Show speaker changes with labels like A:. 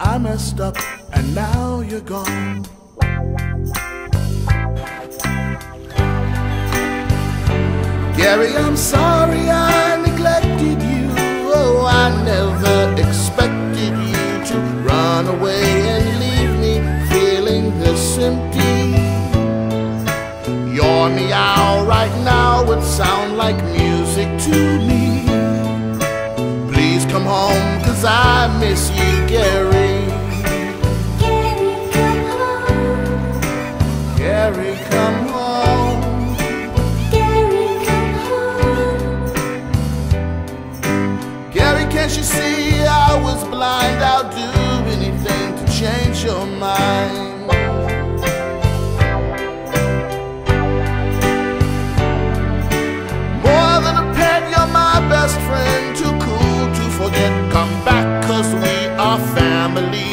A: I messed up and now you're gone. Gary, I'm sorry I neglected you. Oh, I never expected you to run away and leave me feeling this empty. Your meow right now would sound like music to me. Please come home, 'cause I miss you, Gary.
B: Gary, come home.
A: Gary, come home.
B: Gary, come home.
A: Gary, can't you see I was blind? I'll do anything to change your mind. More than a pet, you're my best friend. Too cool to forget. Come back, 'cause we are family.